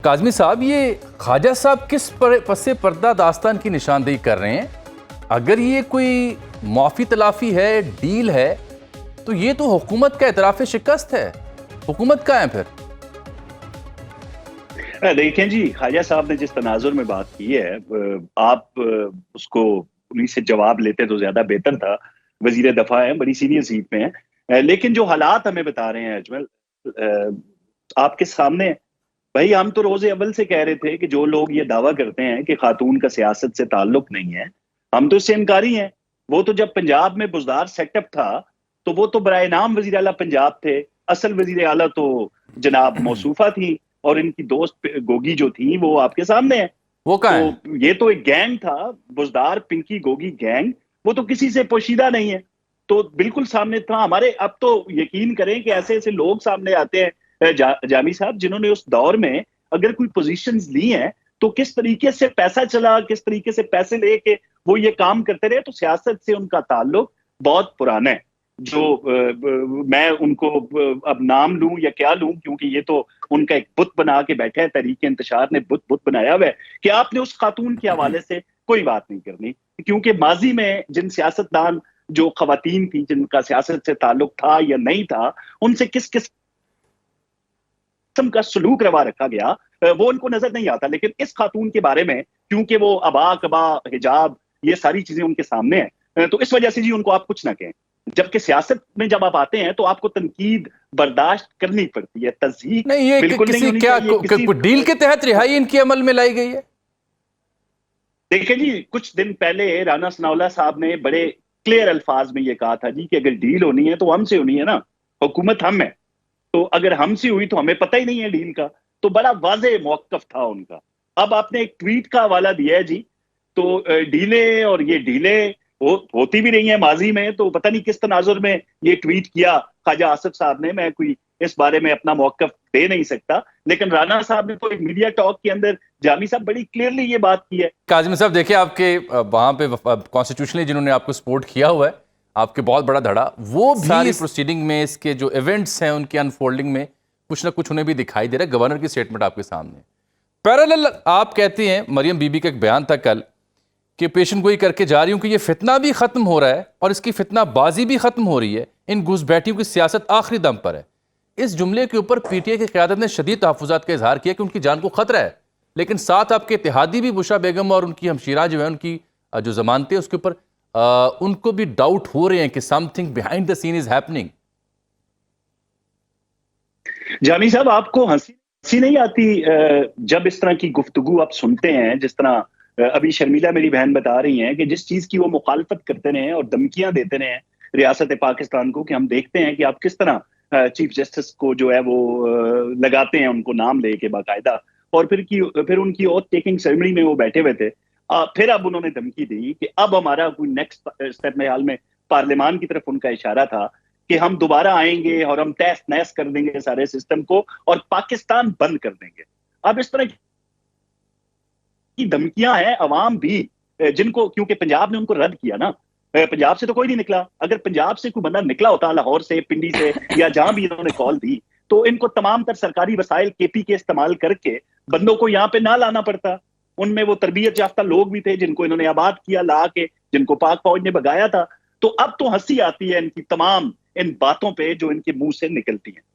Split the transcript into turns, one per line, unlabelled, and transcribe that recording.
کاظمی صاحب، یہ خواجہ صاحب کس پس پردہ داستان کی نشاندہی کر رہے ہیں؟ اگر یہ کوئی معافی تلافی ہے، ڈیل ہے، تو یہ تو حکومت کا اعتراف شکست ہے۔ حکومت کا ہے پھر؟
دیکھیں جی، خواجہ صاحب نے جس تناظر میں بات کی ہے، آپ اس کو انہیں سے جواب لیتے تو زیادہ بہتر تھا۔ وزیر دفاع ہیں، بڑی سینئر سیٹ پہ ہیں، لیکن جو حالات ہمیں بتا رہے ہیں اجمل آپ کے سامنے، بھائی ہم تو روز اول سے کہہ رہے تھے کہ جو لوگ یہ دعویٰ کرتے ہیں کہ خاتون کا سیاست سے تعلق نہیں ہے، ہم تو اس سے انکاری ہیں۔ وہ تو جب پنجاب میں بزدار سیٹ اپ تھا تو وہ تو برائے نام وزیر اعلیٰ پنجاب تھے، اصل وزیر اعلیٰ تو جناب موصوفہ تھی، اور ان کی دوست گوگی جو تھی وہ آپ کے سامنے ہے۔
وہ کہاں ہے؟
تو یہ تو ایک گینگ تھا، بزدار پنکی گوگی گینگ، وہ تو کسی سے پوشیدہ نہیں ہے، تو بالکل سامنے تھا ہمارے۔ اب تو یقین کریں کہ ایسے ایسے لوگ سامنے آتے ہیں جامی صاحب، جنہوں نے اس دور میں اگر کوئی پوزیشنز لی ہیں تو کس طریقے سے پیسہ چلا، کس طریقے سے پیسے لے کے وہ یہ کام کرتے رہے۔ تو سیاست سے ان کا تعلق بہت پرانا ہے۔ جو میں ان کو اب نام لوں یا کیا لوں، کیونکہ یہ تو ان کا ایک بت بنا کے بیٹھا ہے، تحریک انتشار نے بت بنایا ہوا ہے کہ آپ نے اس خاتون کے حوالے سے کوئی بات نہیں کرنی، کیونکہ ماضی میں جن سیاستدان جو خواتین تھی جن کا سیاست سے تعلق تھا یا نہیں تھا، ان سے کس قسم کا سلوک روا رکھا گیا وہ ان کو نظر نہیں آتا۔ لیکن اس خاتون کے بارے میں کیونکہ وہ ابا کبا حجاب یہ ساری چیزیں ان کے سامنے ہیں، تو اس وجہ سے جی ان کو آپ کچھ نہ کہیں۔ جبکہ سیاست میں جب آپ آتے ہیں تو آپ کو تنقید برداشت کرنی پڑتی ہے، تضحیق
نہیں، یہ
بالکل نہیں ہونی چاہیے۔
ڈیل کے تحت رہائی ان کی عمل میں لائی گئی ہے؟
دیکھیں جی، کچھ دن پہلے رانا ثناءاللہ صاحب نے بڑے کلیئر الفاظ میں یہ کہا تھا جی کہ اگر ڈیل ہونی ہے تو ہم سے ہونی ہے نا، حکومت ہم ہے، تو اگر ہم سے ہوئی تو ہمیں پتہ ہی نہیں ہے ڈیل کا۔ تو بڑا واضح موقف تھا ان کا۔ اب آپ نے ایک ٹویٹ کا حوالہ دیا ہے جی، تو ڈیلیں اور یہ ڈیلیں ہوتی بھی رہی ہیں ماضی میں، تو پتہ نہیں کس تناظر میں یہ ٹویٹ کیا خواجہ آصف صاحب نے، میں کوئی اس بارے میں اپنا موقف دے نہیں سکتا، لیکن رانا صاحب نے تو ایک میڈیا ٹاک کے اندر جامی صاحب بڑی کلیئرلی یہ بات کی ہے۔
کاظمی صاحب دیکھیں، آپ کے وہاں پہ کانسٹیٹیوشنلی جنہوں نے آپ کو سپورٹ کیا ہوا ہے، آپ کے بہت بڑا دھڑا، وہ بھی پروسیڈنگ میں اس کے جو ایونٹس ہیں ان کی انفولڈنگ میں کچھ نہ کچھ انہیں بھی دکھائی دے رہا ہے۔ گورنر کی سٹیٹمنٹ آپ کے سامنے پیرالل آپ کہتے ہیں، مریم بی بی کا ایک بیان تھا کل کہ پیشن گوئی کر کے جا رہی ہوں کہ یہ فتنہ بھی ختم ہو رہا ہے اور اس کی فتنہ بازی بھی ختم ہو رہی ہے، ان گھس بیٹھیوں کی سیاست آخری دم پر ہے۔ اس جملے کے اوپر پی ٹی آئی کی قیادت نے شدید تحفظات کا اظہار کیا کہ ان کی جان کو خطرہ ہے، لیکن ساتھ آپ کے اتحادی بھی بشرا بیگم اور ان کی ہمشیرہ جو ہیں، ان کی جو ضمانتیں اس کے اوپر ان کو بھی ڈاؤٹ ہو رہے ہیں کہ something behind the scene is happening.
Jami صاحب، آپ کو ہنسی نہیں آتی جب اس طرح کی گفتگو آپ سنتے ہیں؟ جس طرح ابھی شرمیلا میری بہن بتا رہی ہیں کہ جس چیز کی وہ مخالفت کرتے رہے ہیں اور دھمکیاں دیتے رہے ہیں ریاست پاکستان کو، کہ ہم دیکھتے ہیں کہ آپ کس طرح چیف جسٹس کو جو ہے وہ لگاتے ہیں، ان کو نام لے کے باقاعدہ، اور پھر ان کی اوتھ ٹیکنگ سیریمنی میں وہ بیٹھے ہوئے تھے۔ پھر اب انہوں نے دھمکی دی کہ اب ہمارا کوئی نیکسٹ اسٹیپ، میں حال میں پارلیمان کی طرف ان کا اشارہ تھا کہ ہم دوبارہ آئیں گے اور ہم تہس نہس کر دیں گے سارے سسٹم کو اور پاکستان بند کر دیں گے۔ اب اس طرح کی دھمکیاں ہیں، عوام بھی جن کو، کیونکہ پنجاب نے ان کو رد کیا نا، پنجاب سے تو کوئی نہیں نکلا۔ اگر پنجاب سے کوئی بندہ نکلا ہوتا، لاہور سے، پنڈی سے، یا جہاں بھی انہوں نے کال دی، تو ان کو تمام تر سرکاری وسائل کے پی کے استعمال کر کے بندوں کو یہاں پہ نہ لانا پڑتا۔ ان میں وہ تربیت یافتہ لوگ بھی تھے جن کو انہوں نے آباد کیا لا کے، جن کو پاک فوج نے بگایا تھا۔ تو اب تو ہنسی آتی ہے ان کی تمام ان باتوں پہ جو ان کے منہ سے نکلتی ہیں۔